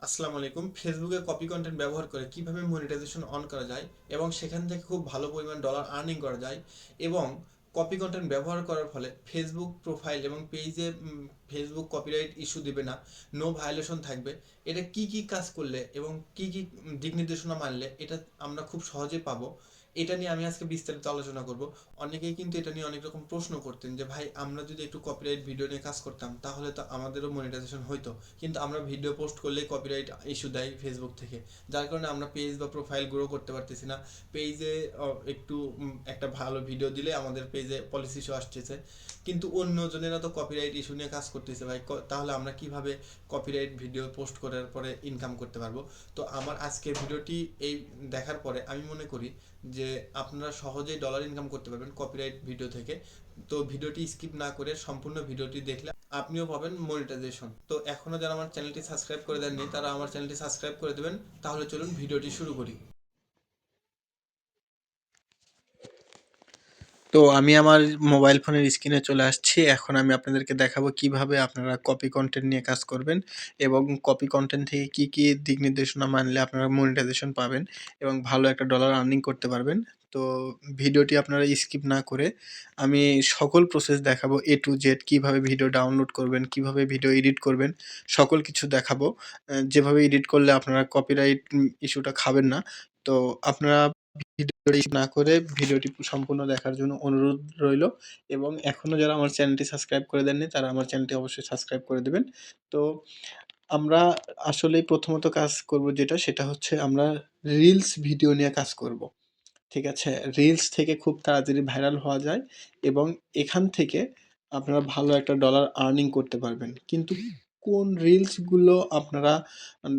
আসসালামু আলাইকুম। ফেসবুকে কপি কন্টেন্ট ব্যবহার করে কিভাবে মনিটাইজেশন অন করা যায় এবং সেখান থেকে খুব ভালো পরিমাণ ডলার আর্নিং করা যায় এবং কপি কন্টেন্ট ব্যবহার করার ফলে ফেসবুক প্রোফাইল এবং পেজে ফেসবুক কপিরাইট ইস্যু দিবে না, নো ভায়োলেশন থাকবে। এটা কি কি কাজ করলে এবং কি কি দিক নির্দেশনা মানলে এটা আমরা খুব সহজে পাবো, এটা নিয়ে আমি আজকে বিস্তারিত আলোচনা করব। অনেকেই কিন্তু এটা নিয়ে অনেক রকম প্রশ্ন করতেন যে ভাই আমরা যদি একটু কপিরাইট ভিডিও নিয়ে কাজ করতাম তাহলে তো আমাদেরও মনিটাইজেশন হইতো, কিন্তু আমরা ভিডিও পোস্ট করলেই কপিরাইট ইস্যু দেয় ফেসবুক থেকে, যার কারণে আমরা পেজ বা প্রোফাইল গ্রো করতে পারতেছি না। পেজে একটু একটা ভালো ভিডিও দিলে আমাদের পেজে পলিসি ইস্যু আসতেছে, কিন্তু অন্যজনেরা তো কপিরাইট ইস্যু নিয়ে কাজ করতেছে ভাই। তাহলে আমরা কিভাবে কপিরাইট ভিডিও পোস্ট করার পরে ইনকাম করতে পারবো? তো আমার আজকের ভিডিওটি এই দেখার পরে আমি মনে করি যে আপনারা সহজেই ডলার ইনকাম করতে পারবেন কপিরাইট ভিডিও থেকে। তো ভিডিওটি স্কিপ না করে সম্পূর্ণ ভিডিওটি দেখলে আপনিও পাবেন মনিটাইজেশন। তো এখনও যারা আমার চ্যানেলটি সাবস্ক্রাইব করে দেননি তারা আমার চ্যানেলটি সাবস্ক্রাইব করে দেবেন। তাহলে চলুন ভিডিওটি শুরু করি। তো আমি আমার মোবাইল ফোনের স্ক্রিনে চলে আসছি। এখন আমি আপনাদেরকে দেখাবো কিভাবে আপনারা কপি কন্টেন্ট নিয়ে কাজ করবেন এবং কপি কন্টেন্ট থেকে কি কি দিক নির্দেশনা মানলে আপনারা মনিটাইজেশন পাবেন এবং ভালো একটা ডলার আর্নিং করতে পারবেন। তো ভিডিওটি আপনারা স্কিপ না করে আমি সকল প্রসেস দেখাবো, এ টু জেড কীভাবে ভিডিও ডাউনলোড করবেন, কিভাবে ভিডিও এডিট করবেন, সকল কিছু দেখাবো। যেভাবে এডিট করলে আপনারা কপিরাইট ইস্যুটা খাবেন না। তো আপনারা ভিডিওটি না করে ভিডিওটি সম্পূর্ণ দেখার জন্য অনুরোধ রইল এবং এখনও যারা আমার চ্যানেলটি সাবস্ক্রাইব করে দেননি তারা আমার চ্যানেলটি অবশ্যই সাবস্ক্রাইব করে দেবেন। তো আমরা আসলেই প্রথমত কাজ করব যেটা, সেটা হচ্ছে আমরা রিলস ভিডিও নিয়ে কাজ করব। ঠিক আছে? রিলস থেকে খুব তাড়াতাড়ি ভাইরাল হওয়া যায় এবং এখান থেকে আপনারা ভালো একটা ডলার আর্নিং করতে পারবেন। কিন্তু কোন রিলসগুলো আপনারা আম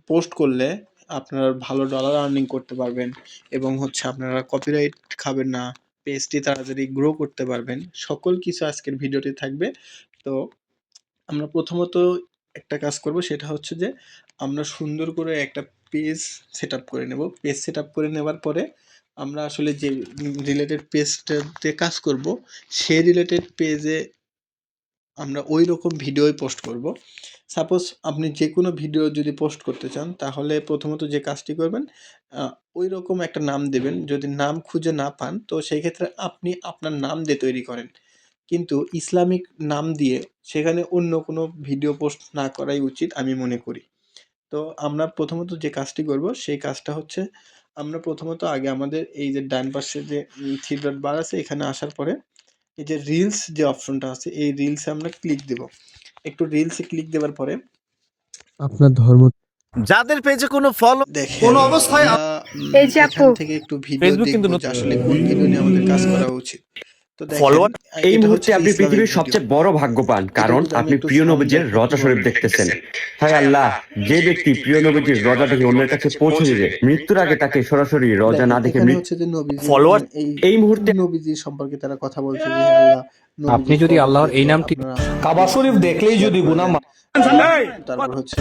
পোস্ট করলে আপনারা ভালো ডলার আর্নিং করতে পারবেন এবং হচ্ছে আপনারা কপিরাইট খাবেন না, পেজটি তাড়াতাড়ি গ্রো করতে পারবেন, সকল কিছু আজকের ভিডিওতে থাকবে। তো আমরা প্রথমত একটা কাজ করব, সেটা হচ্ছে যে আমরা সুন্দর করে একটা পেজ সেটআপ করে নেব। পেজ সেটআপ করে নেওয়ার পরে আমরা আসলে যে রিলেটেড পেজটাতে কাজ করব সেই রিলেটেড পেজে আমরা ওই রকম ভিডিওই পোস্ট করব। সাপোজ আপনি যে কোনো ভিডিও যদি পোস্ট করতে চান তাহলে প্রথমত যে কাজটি করবেন, ওই রকম একটা নাম দেবেন। যদি নাম খুঁজে না পান তো সেই ক্ষেত্রে আপনি আপনার নাম দিয়ে তৈরি করেন, কিন্তু ইসলামিক নাম দিয়ে সেখানে অন্য কোনো ভিডিও পোস্ট না করাই উচিত আমি মনে করি। তো আমরা প্রথমত যে কাজটি করব সেই কাজটা হচ্ছে, আমরা প্রথমত আগে আমাদের এই যে ডান পাশে যে থ্রি ডট বার আছে এখানে আসার পরে এই যে রিলস যে অপশনটা আছে এই রিলসে আমরা ক্লিক দেব। একটু রিলসে ক্লিক দেওয়ার পরে আপনার ধর্ম যাদের পেজে কোনো ফলো দেখেন কোনো অবস্থায় আমরা এই যে আপু এখান থেকে একটু ভিডিও ফেসবুক কিন্তু দেখব যে আসলে কোন ভিডিও নিয়ে আমাদের কাজ করা উচিত। তো দেখেন ফলোয়ার এই এটা মুহূর্তে হচ্ছে আপনি ইসলামিক পৃথিবীর ভিডিও। সবচেয়ে বড় ভাগ্যবান, এটা কারণ যদি আমি আপনি একটু প্রিয় সাউন্ড নবীজির দেখাই, রজা শরীফ দেখতেছেন। হায় আল্লাহ, যে ব্যক্তি প্রিয় নবীজির রজাটাকে অন্যের কাছে পৌঁছে দিবে, মৃত্যুর আগে তাকে সরাসরি রজা দেখেন না দেখে এখানে হচ্ছে যে নবীজি ফলোয়ার এই এই মুহূর্তে নবীজি সম্পর্কে তারা কথা বলছে যে হে আল্লাহ আপনি নবীজির যদি কবর আল্লাহর এই দেখে নামটি আপনারা কাবা শরীফ দেখলেই যদি গুনাহ তারপর হচ্ছে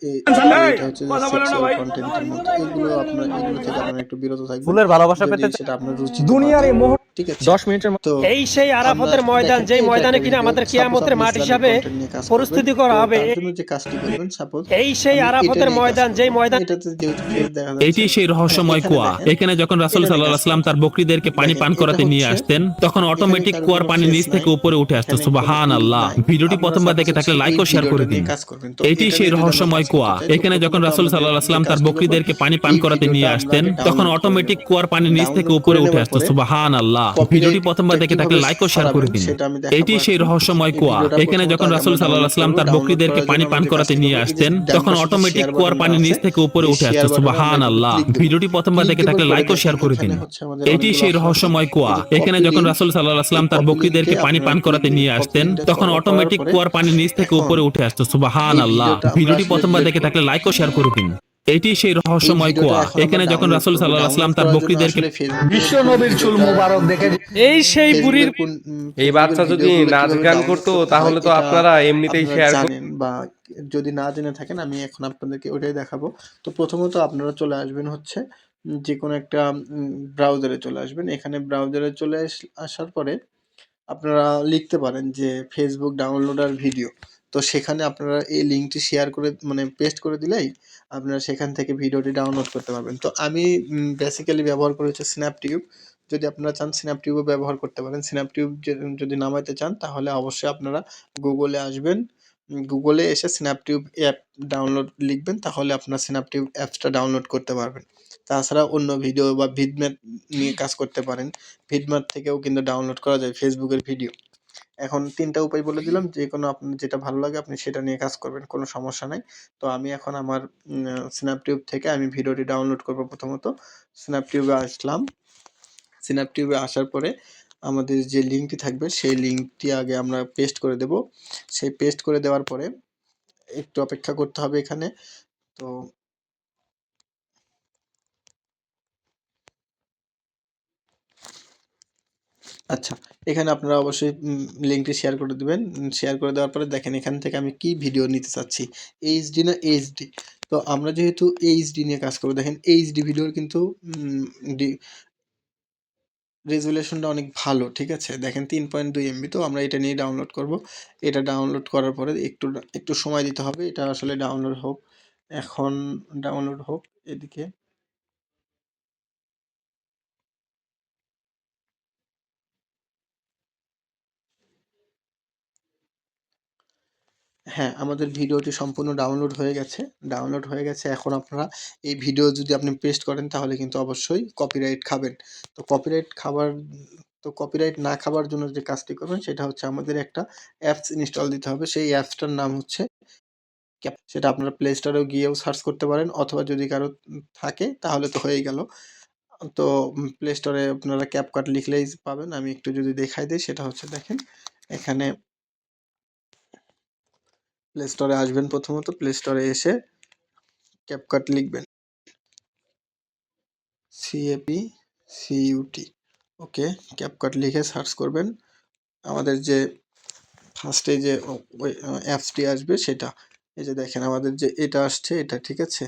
এই যে এটা হচ্ছে যে সেক্সুয়াল কন্টেন্টের মতো, এগুলো আপনার এগুলো থেকে আপনারা একটু বিরত থাকবেন ফুলের ভালোবাসা যদি পেতে সেটা আপনার রুচি দুনিয়ার এই মুহূর্তে ঠিক আছে। 10 মিনিটের তো এই সেই আরাফাতের আমরা ময়দান, দেখেন যেই এটা ময়দানে একটা কিনা ভিডিও। আমাদের সাপোজ কিয়ামতের আপনি মাঠ ইসলামিক হিসাবে কন্টেন্ট নিয়ে কাজ করবেন, প্রস্তুতি করা তো হবে। তার জন্য যে কাজটি করবেন, সাপোজ এই সেই আমি এটা আরাফাতের নিয়ে কাজ ময়দান, করব। যেই ময়দান এটাতে যেহেতু ফেস দেখা এটি যাচ্ছে, সেই হ্যাঁ রহস্যময় এখানে কুয়া। দেখেন এখানে যখন রাসূল এটা নিয়ে সাল্লাল্লাহু কাজ আলাইহি ওয়াসাল্লাম করব। তার বকরীদেরকে পানি দেখেন পান এটা করাতে নিয়ে হচ্ছে আসতেন, তখন এখানে অটোমেটিক কারো কুয়ার কোনো পানি ফেস নিচ নাই, থেকে উপরে উঠে আসতো। এখানে কোনো ই সুবহানাল্লাহ। নাই। ভিডিওটি আপনারা প্রথমবার সাপোজ দেখে থাকলে হচ্ছে লাইক এই ও শেয়ার করে ভিডিওটা দিন। নিয়ে কাজ করবেন। তো এটি এটা সেই নিয়ে যদি আমরা রহস্যময় কাজ কুয়া। করতে চাই তো এখানে যখন প্রথমত রাসূল আমরা সাল্লাল্লাহু আলাইহি যে ওয়াসাল্লাম তার কাজটি করব, বকরীদেরকে পানি পান এই করাতে নিয়ে ভিডিওটা আমরা আসতেন, আগে তখন ডাউনলোড করে অটোমেটিক নেব। কুয়ার পানি নিচ থেকে ডাউনলোড উপরে করে উঠে নেওয়ার আসতো। পরে সুবহানাল্লাহ। ভিডিওটি প্রথমবার কপিরাইটটা দেখে থাকলে কিভাবে লাইক ও শেয়ার করে সরাবেন দিন। সেটা আমি দেখাবো এটি সেই এখন। রহস্যময় এই কুয়া। ভিডিওটা এখানে প্রথমত যখন আগে রাসূল আমরা সাল্লাল্লাহু ডাউনলোড আলাইহি ওয়াসাল্লাম করব। তার ডাউনলোড বকরীদেরকে করার পানি জন্য পান আমরা যে করাতে কাজটি নিয়ে করব, এই যে আসতেন, ডান তখন পাশে যে অটোমেটিক শেয়ার কুয়ার বাটনটা পানি আছে নিচ থেকে উপরে এই উঠে আসতো। শেয়ার বাটনে আমরা একটু সুবহানাল্লাহ। ক্লিক দেব। ভিডিওটি প্রথমবার ক্লিক দেখে দেওয়ার থাকলে পরে লাইক ও শেয়ার দেখেন করে এখানে দিন। হচ্ছে আমাদের এটি অনেকগুলো সেই অপশন আছে। রহস্যময় কুয়া। এই যে এখানে কপি যখন লিংক, রাসূল সাল্লাল্লাহু আলাইহি এই ওয়াসাল্লাম তার কপি লিংকে বকরীদেরকে পানি আপনারা পান ক্লিক করাতে দিবেন। নিয়ে কপি আসতেন, লিংকটা তখন করার অটোমেটিক পরে কুয়ার পানি নিচ থেকে এখন উপরে উঠে আসতো। এই সুবহানাল্লাহ। ভিডিওটা আমরা ভিডিওটি আসলে প্রথমবার ডিলিট দেখে করব। থাকলে লাইক ও শেয়ার করে দিন। এটি সেই এই রহস্যময় ভিডিওটা কুয়া। এখন আমরা এখানে যখন ডাউনলোড রাসূল করব। সাল্লাল্লাহু আলাইহি ডাউনলোড ওয়াসাল্লাম তার করার জন্য বকরীদেরকে আসলে বিশ্ব নবীর চুল মুবারক দেখে এই সেই বুড়ির এই ফেসবুকের বাচ্চা যদি ভিডিওগুলো নাচ কিভাবে গান ডাউনলোড করতো করতে হয় তাহলে তো এটা আপনারা এমনিতেই আপনারা শেয়ার জানেন, বা যদি না জেনে থাকেন আমি এখন আপনাদেরকে ওইটাই দেখাবো। তো প্রথমত আপনারা চলে আসবেন হচ্ছে যে কোনো একটা ব্রাউজারে চলে আসবেন। এখানে ব্রাউজারে আসার পরে আপনারা লিখতে পারেন যে ফেসবুক ডাউনলোডার ভিডিও। তো সেখানে আপনারা এই লিঙ্কটি শেয়ার করে মানে পেস্ট করে দিলেই আপনারা সেখান থেকে ভিডিওটি ডাউনলোড করতে পারবেন। তো আমি বেসিক্যালি ব্যবহার করেছি স্ন্যাপটিউব। যদি আপনারা চান স্ন্যাপটিউবও ব্যবহার করতে পারেন। স্ন্যাপটিউব যদি নামাইতে চান তাহলে অবশ্যই আপনারা গুগলে আসবেন। গুগলে এসে স্ন্যাপটিউব অ্যাপ ডাউনলোড লিখবেন, তাহলে আপনার স্ন্যাপটিউব অ্যাপসটা ডাউনলোড করতে পারবেন। তাছাড়া অন্য ভিডিও বা ভিডম্যাট নিয়ে কাজ করতে পারেন। ভিডম্যাট থেকেও কিন্তু ডাউনলোড করা যায় ফেসবুকের ভিডিও। এখন ৩ টা উপায় বলে দিলাম। যেকোনো আপনার যেটা ভালো লাগে আপনি সেটা নিয়ে কাজ করবেন। কোনো সমস্যা নাই। তো আমি এখন আমার স্ন্যাপটিউব থেকে আমি ভিডিওটি ডাউনলোড করব প্রথমত। স্ন্যাপটিউবে আসলাম। স্ন্যাপটিউবে আসার পরে আমাদের যে লিঙ্কটি থাকবে সেই লিঙ্কটি আগে আমরা পেস্ট করে দেব। সেই পেস্ট করে দেওয়ার পরে একটু অপেক্ষা করতে হবে এখানে। তো আচ্ছা, এখানে আপনারা অবশ্যই লিঙ্কটি শেয়ার করে দিবেন। শেয়ার করে দেওয়ার পরে দেখেন এখান থেকে আমি কি ভিডিও নিতে চাচ্ছি। এইচডি না এইচডি? তো আমরা যেহেতু এইচডি নিয়ে কাজ করব, দেখেন এইচডি ভিডিওর কিন্তু ডি রেজোলিউশনটা অনেক ভালো, ঠিক আছে? দেখেন 3.2 এমবি। তো আমরা এটা নিয়ে ডাউনলোড করব। এটা ডাউনলোড করার পরে একটু সময় দিতে হবে। এটা আসলে ডাউনলোড হোক। এখন ডাউনলোড হোক এদিকে। হ্যাঁ, আমাদের ভিডিওটি সম্পূর্ণ ডাউনলোড হয়ে গেছে। ডাউনলোড হয়ে গেছে। এখন আপনারা এই ভিডিও যদি আপনি পেস্ট করেন তাহলে কিন্তু অবশ্যই কপিরাইট খাবেন। তো কপিরাইট না খাবার জন্য যে কাজটি করবেন সেটা হচ্ছে আমাদের একটা অ্যাপস ইনস্টল দিতে হবে। সেই অ্যাপসটার নাম হচ্ছে সেটা আপনারা প্লে স্টোরেও গিয়েও সার্চ করতে পারেন, অথবা যদি কারো থাকে তাহলে তো হয়েই গেল। তো প্লে স্টোরে আপনারা ক্যাপকাট লিখলেই পাবেন। আমি একটু যদি দেখাই দেই, সেটা হচ্ছে দেখেন এখানে প্লে স্টোরে আসবেন। প্রথমত প্লে স্টোরে এসে ক্যাপকাট লিখবেন, CAPCUT। ওকে, ক্যাপকাট লিখে সার্চ করবেন। আমাদের যে ফার্স্টে যে ওই অ্যাপসটি আসবে সেটা, এই যে দেখেন আমাদের যে এটা আসছে এটা, ঠিক আছে?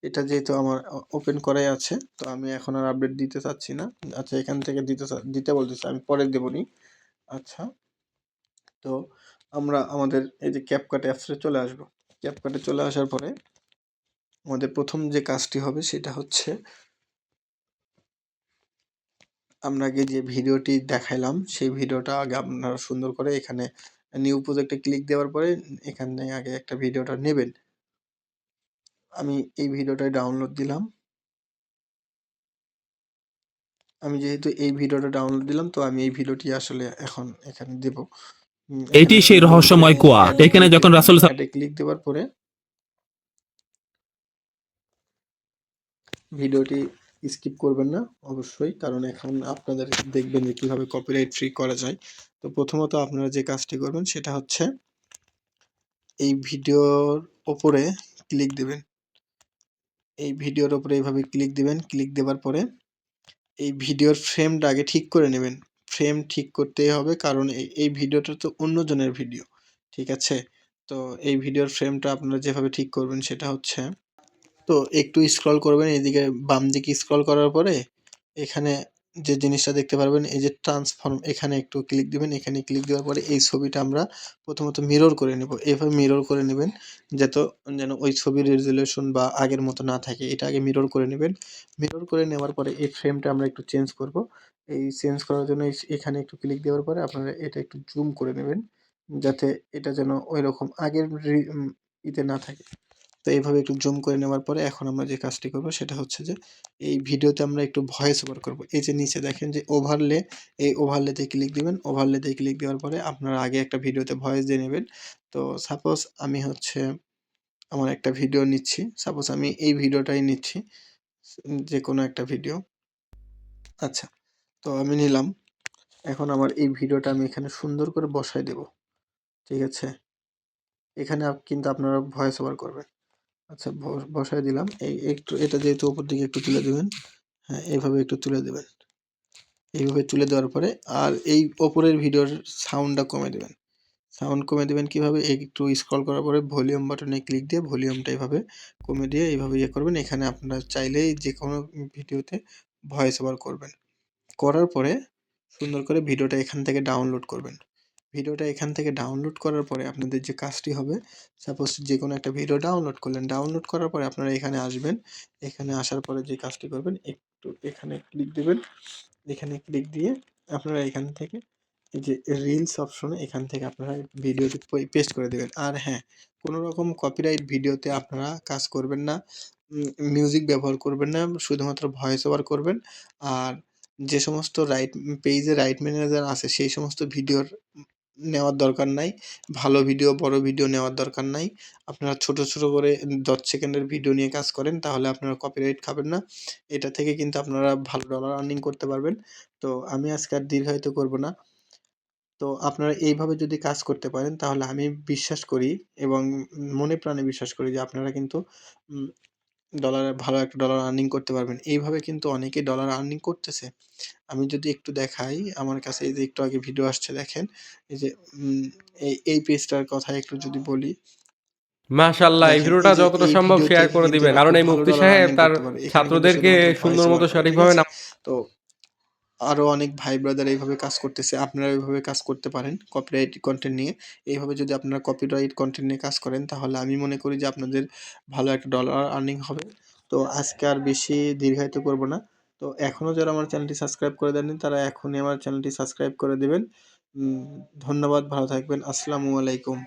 এটা যেহেতু আমার ওপেন করাই আছে, তো আমি এখন আর আপডেট দিতে চাচ্ছি না। আচ্ছা, এখান থেকে দিতে বলতেছে, আমি পরে দেবনি। আচ্ছা, তো আমরা আমাদের এই যে ক্যাপকাট অ্যাপসে চলে আসব। ক্যাপকাটে চলে আসার পরে আমাদের প্রথম যে কাজটি হবে সেটা হচ্ছে আমরা আগে যে ভিডিওটি দেখাইলাম সেই ভিডিওটা আগে আপনারা সুন্দর করে এখানে নিউ প্রজেক্টে ক্লিক দেওয়ার পরে এখানে আগে একটা ভিডিওটা নেবেন। আমি এই ভিডিওটাই ডাউনলোড দিলাম। আমি যেহেতু এই ভিডিওটা ডাউনলোড দিলাম, তো আমি এই ভিডিওটি আসলে এখন এখানে দেব। এটি সেই রহস্যময় কুয়া। এখানে যখন রাসূল অ্যাডে ক্লিক দেওয়ার পরে ভিডিওটি স্কিপ করবেন না অবশ্যই, কারণ এখন আপনাদের দেখবেন যে কীভাবে কপিরাইট ফ্রি করা যায়। তো প্রথমত আপনারা যে কাজটি করবেন সেটা হচ্ছে এই ভিডিওর ওপরে ক্লিক দেবেন। এই ভিডিওর ওপরে এইভাবে ক্লিক দিবেন। ক্লিক দেওয়ার পরে এই ভিডিওর ফ্রেমটা আগে ঠিক করে নেবেন। ফ্রেম ঠিক করতেই হবে, কারণ এই ভিডিওটা তো অন্যজনের ভিডিও, ঠিক আছে? তো এই ভিডিওর ফ্রেমটা আপনারা যেভাবে ঠিক করবেন সেটা হচ্ছে, তো একটু স্ক্রল করবেন এদিকে, বাম দিকে স্ক্রল করার পরে এখানে যে জিনিসটা দেখতে পারবেন এই যে ট্রান্সফর্ম, এখানে একটু ক্লিক দিবেন। এখানে ক্লিক দেওয়ার পরে এই ছবিটা আমরা প্রথমত মিরর করে নেব। এভাবে মিরর করে নেবেন যেন ওই ছবির রেজোলিউশন বা আগের মতো না থাকে। এটা আগে মিরর করে নেবেন। মিরর করে নেওয়ার পরে এই ফ্রেমটা আমরা একটু চেঞ্জ করব। এই চেঞ্জ করার জন্য এখানে একটু ক্লিক দেওয়ার পরে আপনারা এটা একটু জুম করে নেবেন, যাতে এটা যেন ঐরকম আগের ইতে না থাকে। তো এইভাবে একটু জুম করে নেওয়ার পরে এখন আমরা যে কাজটি করব সেটা হচ্ছে যে এই ভিডিওতে আমরা একটু ভয়েস ওভার করব। এই যে নিচে দেখেন যে ওভারলে, এই ওভারলেতে ক্লিক দিবেন। ওভারলেতে ক্লিক দেওয়ার পরে আপনারা আগে একটা ভিডিওতে ভয়েস দিয়ে নেবেন। তো সাপোজ আমি হচ্ছে আমার একটা ভিডিও নিচ্ছি। সাপোজ আমি এই ভিডিওটাই নিচ্ছি, যেকোনো একটা ভিডিও। আচ্ছা, তো আমি নিলাম। এখন আমার এই ভিডিওটা আমি এখানে সুন্দর করে বসায় দেব, ঠিক আছে? এখানে কিন্তু আপনারা ভয়েস ওভার করবেন। আচ্ছা, বসায় দিলাম। একটু এটা যেহেতু উপর দিকে একটু তুলে দিবেন। হ্যাঁ, এভাবে একটু তুলে দিবেন। এইভাবে তুলে দেওয়ার পরে আর এই ওপরের ভিডিওর সাউন্ডটা কমে দিবেন। সাউন্ড কমে দিবেন কিভাবে? একটু স্ক্রল করার পরে ভলিউম বাটনে ক্লিক দিয়ে ভলিউমটা এভাবে কমে দিয়ে এইভাবে ইয়ে করবেন। এখানে আপনারা চাইলেই যেকোনো ভিডিওতে ভয়েস ওভার করবেন। করার পরে সুন্দর করে ভিডিওটা এখান থেকে ডাউনলোড করবেন। ভিডিওটা এখান থেকে ডাউনলোড করার পরে আপনাদের যে কাজটি হবে, সাপোজ যেকোনো একটা ভিডিও ডাউনলোড করলেন। ডাউনলোড করার পরে আপনারা এখানে আসবেন। এখানে আসার পরে যে কাজটি করবেন, একটু এখানে ক্লিক দিবেন। এখানে ক্লিক দিয়ে আপনারা এখান থেকে এই যে রিলস অপশনে এখান থেকে আপনারা ভিডিওটি পেস্ট করে দিবেন। আর হ্যাঁ, কোনো রকম কপিরাইট ভিডিওতে আপনারা কাজ করবেন না। মিউজিক ব্যবহার করবেন না। শুধুমাত্র ভয়েস ওভার করবেন। আর যে সমস্ত পেজে রাইট ম্যানেজার আছে সেই সমস্ত ভিডিওর নেওয়ার দরকার নাই। ভালো ভিডিও, বড় ভিডিও নেওয়ার দরকার নাই। আপনারা ছোট, ছোট করে ১০ সেকেন্ডের ভিডিও নিয়ে কাজ করেন, তাহলে আপনারা কপিরাইট খাবেন না। এটা থেকে কিন্তু আপনারা ভালো ডলার আর্নিং করতে পারবেন। তো আমি আজকে আর দীর্ঘায়িত করব না। তো আপনারা এইভাবে যদি কাজ করতে পারেন, তাহলে আমি বিশ্বাস করি এবং মনে প্রাণে বিশ্বাস করি যে আপনারা কিন্তু উম ভালো একটা ডলার আর্নিং করতে পারবেন। এইভাবে কিন্তু অনেকেই ডলার আর্নিং করতেছে। আমি যদি একটু দেখাই, আমার কাছে এই যে একটু আগে ভিডিও আসছে দেখেন। এই যে উম এই পেজটার কথা একটু যদি বলি, মাশাআল্লাহ, এই দেখেন ভিডিওটা এই যে যতটা এই সম্ভব ভিডিও শেয়ার থেকে করে কিন্তু দিবেন, এরা কারণ খুব এই ভালো মুফতি ডলার সাহেব আর্নিং তার করতে পারে। এখানে কিন্তু ছাত্রদেরকে শুধুমাত্র ভয়েস সুন্দর ওভার মতো করে, ঠিক সঠিকভাবে আছে? তো আরো অনেক ভাই ব্রাদার এইভাবে কাজ করতেছে। আপনারা এভাবে কাজ করতে পারেন কপিরাইট কনটেন্ট নিয়ে। এইভাবে যদি আপনারা কপিরাইট কনটেন্ট নিয়ে কাজ করেন, তাহলে আমি মনে করি যে আপনাদের ভালো একটা ডলার আর্নিং হবে। তো আজকে আর বেশি দীর্ঘায়িত করব না। তো এখনো যারা আমার চ্যানেলটি সাবস্ক্রাইব করে দেননি, তারা এখনই আমার চ্যানেলটি সাবস্ক্রাইব করে দিবেন। ধন্যবাদ, ভালো থাকবেন। আসসালামু আলাইকুম।